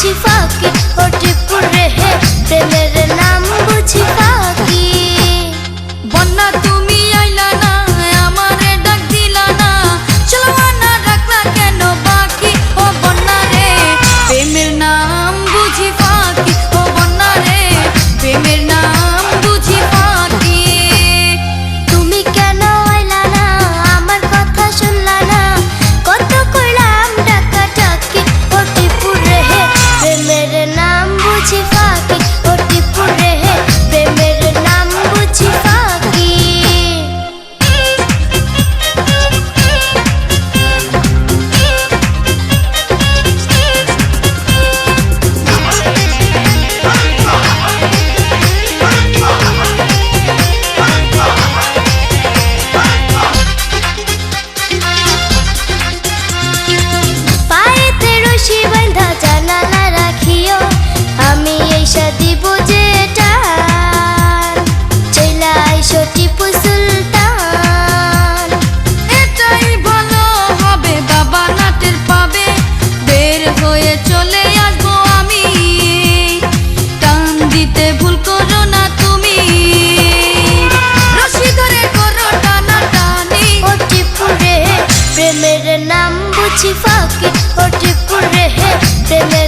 বুঝি ফাঁকি ও টিপুর রে হে প্রেমের নাম বুঝি ফাঁকি। বন্যা তুমি আইলা না আমারে ডাক দিলা না চলবা না রাখলা কেন বাকি ও বন্যা রে প্রেমের নাম বুঝি ফাঁকি ও বন্যা রে প্রেমের নাম বুঝি ফাঁকি। তুমি কেন আইলা না আমার কথা শুনলা না কত কইলাম ডাকা ডাকি ও টিপুর রে হে প্রেমের নাম বুঝি ফাঁকি ও টিপুর রে হে প্রেমের নাম বুঝি ফাঁকি। পায়েতে রশি বাঁধা জানালা রাখিও আমি এইসা দিব যে টান চইলা আইসো টিপু সুলতান। এটাই ভালো হবে বাবা নাটের পাবে বের হয়ে চলে আসবো আমি টান দিতে ভুল করো না তুমি রশি ধরে করো টানা টানি ও টিপু রে প্রেমের নাম বুঝি ফাঁকি ও টিপু রে প্রেমের